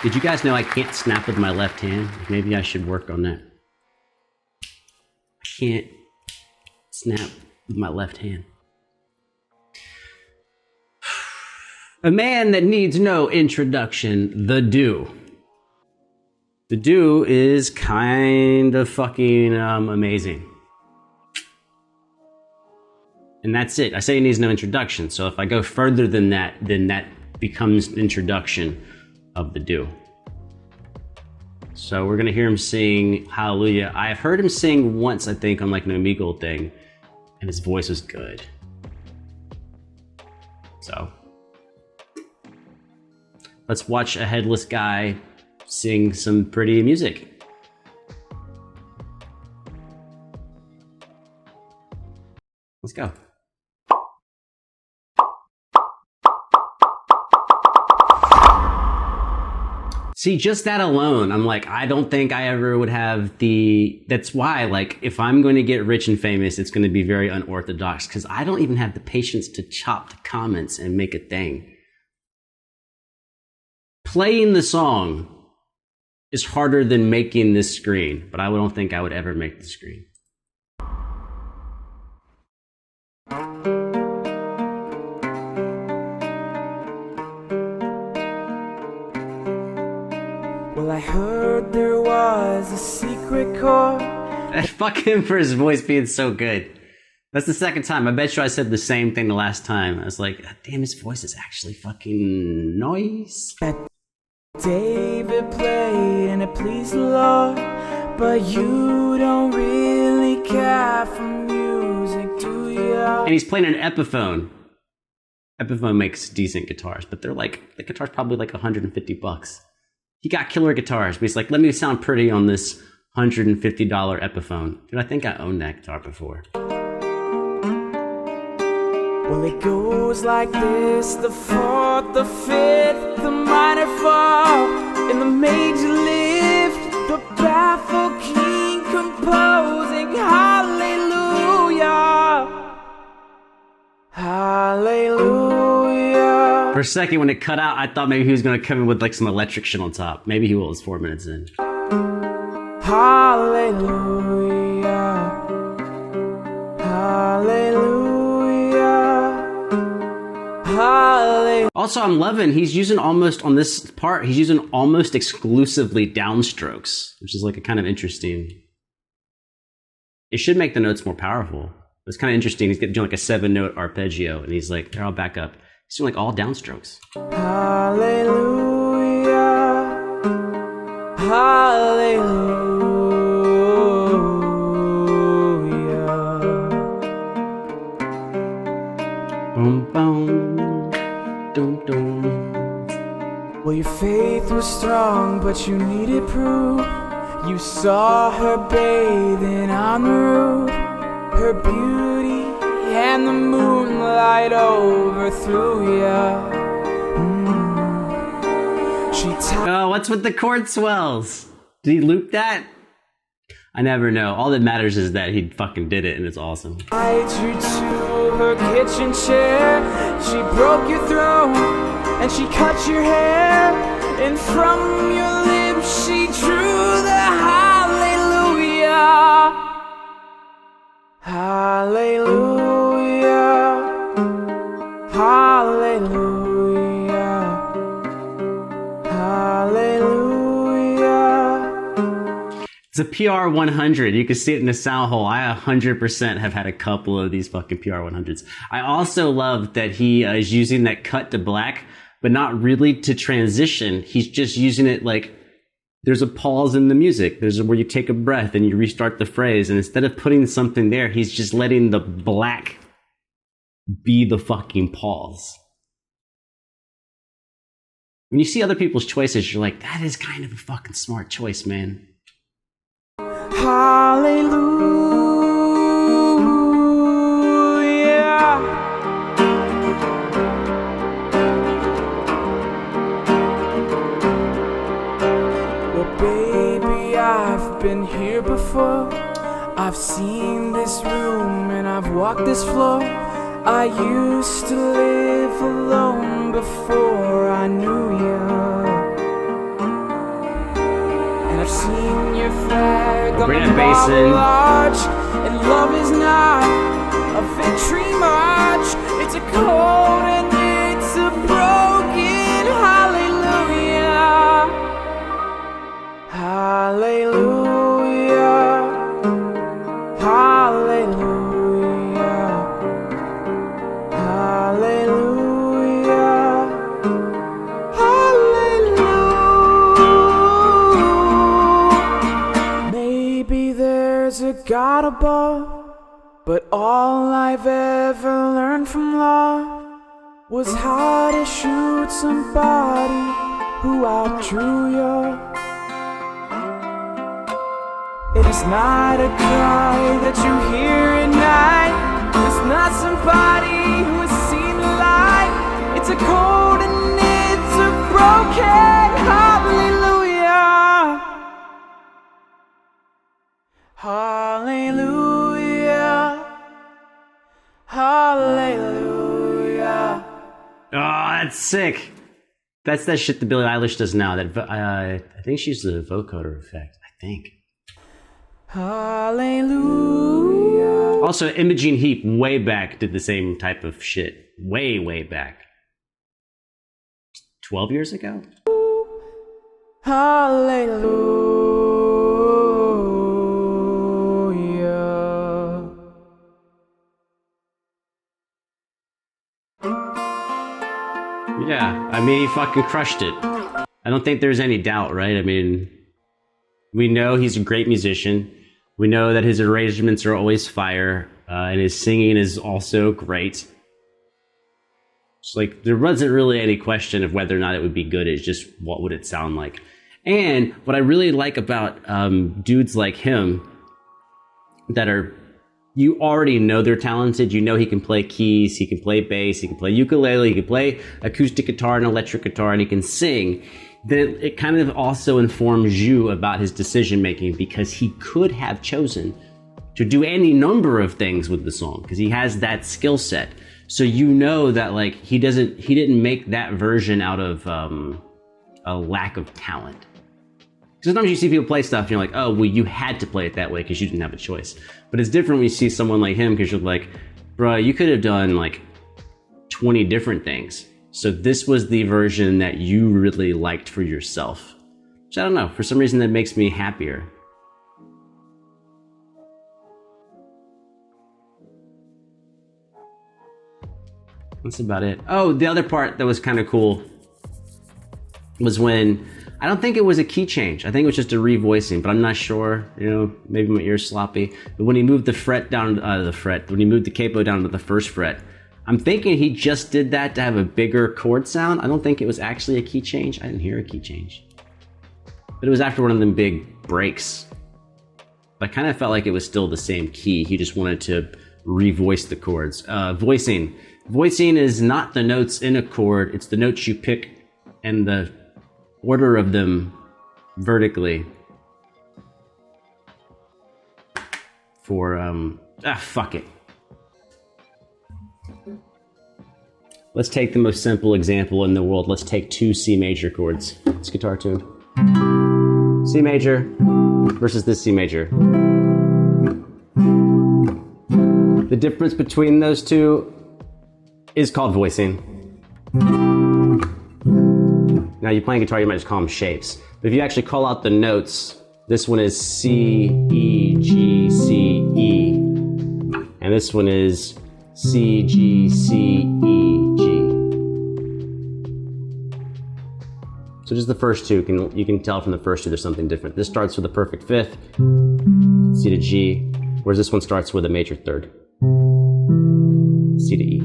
Did you guys know I can't snap with my left hand? Maybe I should work on that. I can't snap with my left hand. A man that needs no introduction, TheDooo. TheDooo is kind of fucking amazing. And that's it. I say he needs no introduction, so if I go further than that, then that becomes an introduction of TheDooo. So we're gonna hear him sing Hallelujah. I've heard him sing once, I think, on like an Omegle thing, and his voice was good. So let's watch a headless guy sing some pretty music. Let's go. See, just that alone, I'm like, I don't think I ever would have the... That's why, like, if I'm going to get rich and famous, it's going to be very unorthodox, because I don't even have the patience to chop the comments and make a thing. Playing the song is harder than making this screen, but I don't think I would ever make the screen. Well, I heard there was a secret chord. Fuck him for his voice being so good. That's the second time. I bet you I said the same thing the last time. I was like, damn, his voice is actually fucking nice. David played and it pleased the Lord, but you don't really care for music, do you? And he's playing an Epiphone. Epiphone makes decent guitars, but they're like, the guitar's probably like $150. He got killer guitars, but he's like, let me sound pretty on this $150 Epiphone. Dude, I think I owned that guitar before. Well, it goes like this: the fourth, the fifth, the minor fall, and the major lift, the baffled king composing hallelujah, hallelujah. For a second, when it cut out, I thought maybe he was going to come in with like some electric shit on top. Maybe he will. It's 4 minutes in. Hallelujah, hallelujah, hallelujah. Also, I'm loving, he's using almost, on this part, he's using almost exclusively downstrokes, which is like a kind of interesting. It should make the notes more powerful. It's kind of interesting. He's doing like a 7-note arpeggio, and he's like, here, I'll back up. He's doing like all downstrokes. Hallelujah, hallelujah. Boom, boom, dum, dum. Well, your faith was strong, but you needed proof. You saw her bathing on the roof, her beauty and the moonlight overthrew ya. Oh, what's with the chord swells? Did he loop that? I never know. All that matters is that he fucking did it, and it's awesome. Tied you to her kitchen chair. She broke your throat, and she cut your hair. And from your lips she drew the hallelujah, hallelujah, hallelujah, hallelujah. It's a PR 100. You can see it in the sound hole. I 100% have had a couple of these fucking PR 100s. I also love that he is using that cut to black, but not really to transition. He's just using it like there's a pause in the music. There's where you take a breath and you restart the phrase. And instead of putting something there, he's just letting the black be the fucking pause. When you see other people's choices, you're like, that is kind of a fucking smart choice, man. Hallelujah. Well, baby, I've been here before. I've seen this room and I've walked this floor. I used to live alone before I knew you. Jason. large, and love is not a victory march. It's a cold and it's a broken hallelujah. Hallelujah. Hallelujah. Hallelujah. Hallelujah. Maybe there's a God above, but all I've ever learned from love was how to shoot somebody who outdrew you. It is not a cry that you hear at night. It's not somebody who has seen the light. It's a cold and it's a broken hallelujah. Hallelujah. Hallelujah. Oh, that's sick. That's that shit that Billie Eilish does now. That I think she uses the vocoder effect. I think. Hallelujah. Also, Imogen Heap way back did the same type of shit. Way back. 12 years ago? Hallelujah. Yeah, I mean, he fucking crushed it. I don't think there's any doubt, right? I mean, we know he's a great musician. We know that his arrangements are always fire, and his singing is also great. It's like, there wasn't really any question of whether or not it would be good. It's just, what would it sound like? And what I really like about dudes like him that are, you already know they're talented. You know he can play keys, he can play bass, he can play ukulele, he can play acoustic guitar and electric guitar, and he can sing. Then it kind of also informs you about his decision making, because he could have chosen to do any number of things with the song because he has that skill set. So you know that like he didn't make that version out of a lack of talent. Sometimes you see people play stuff and you're like, oh, well, you had to play it that way because you didn't have a choice. But it's different when you see someone like him because you're like, bro, you could have done like 20 different things. So this was the version that you really liked for yourself. Which I don't know, for some reason that makes me happier. That's about it. Oh, the other part that was kind of cool was when, I don't think it was a key change. I think it was just a revoicing, but I'm not sure. You know, maybe my ear's sloppy. But when he moved the fret down to the fret, when he moved the capo down to the first fret, I'm thinking he just did that to have a bigger chord sound. I don't think it was actually a key change. I didn't hear a key change. But it was after one of them big breaks. But I kind of felt like it was still the same key. He just wanted to revoice the chords. Voicing. Voicing is not the notes in a chord. It's the notes you pick and the order of them vertically. For, fuck it. Let's take the most simple example in the world. Let's take two C major chords. It's guitar tuned. C major versus this C major. The difference between those two is called voicing. Now, you're playing guitar, you might just call them shapes. But if you actually call out the notes, this one is C, E, G, C, E. And this one is C, G, C, E, G. So just the first two, you can tell from the first two there's something different. This starts with a perfect fifth, C to G, whereas this one starts with a major third, C to E.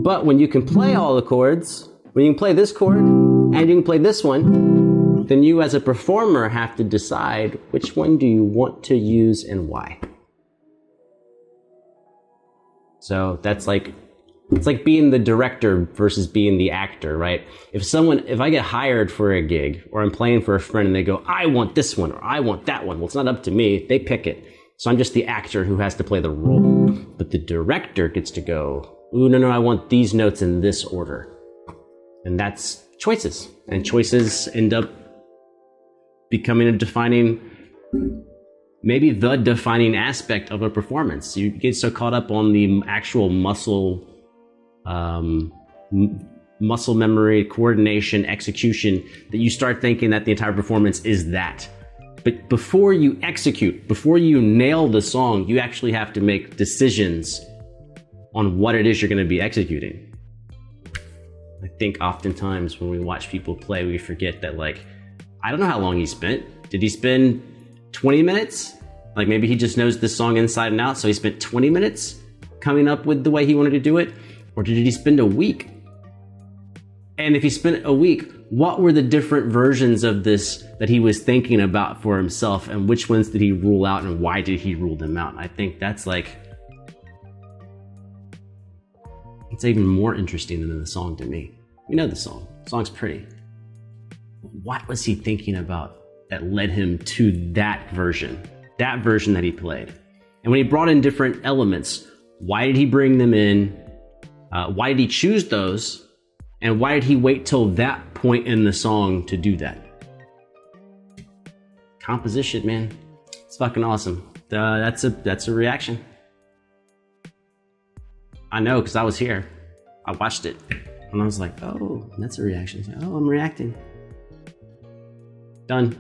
But when you can play all the chords, when you can play this chord and you can play this one, then you as a performer have to decide which one do you want to use and why. So that's like, it's like being the director versus being the actor, right? If I get hired for a gig or I'm playing for a friend and they go, I want this one or I want that one. Well, it's not up to me. They pick it. So I'm just the actor who has to play the role. But the director gets to go, ooh, no, I want these notes in this order. And that's choices. And choices end up becoming a defining, maybe the defining aspect of a performance. You get so caught up on the actual muscle memory, coordination, execution, that you start thinking that the entire performance is that. But before you execute, before you nail the song, you actually have to make decisions on what it is you're going to be executing. I think oftentimes when we watch people play, we forget that, like, I don't know how long he spent. Did he spend 20 minutes? Like, maybe he just knows this song inside and out, so he spent 20 minutes coming up with the way he wanted to do it? Or did he spend a week? And if he spent a week, what were the different versions of this that he was thinking about for himself, and which ones did he rule out, and why did he rule them out? I think that's like, it's even more interesting than the song to me. You know the song. The song's pretty. What was he thinking about that led him to that version that he played? And when he brought in different elements, why did he bring them in? Why did he choose those? And why did he wait till that point in the song to do that? Composition, man. It's fucking awesome. That's a reaction. I know, because I was here. I watched it. And I was like, oh, that's a reaction. Like, oh, I'm reacting. Done.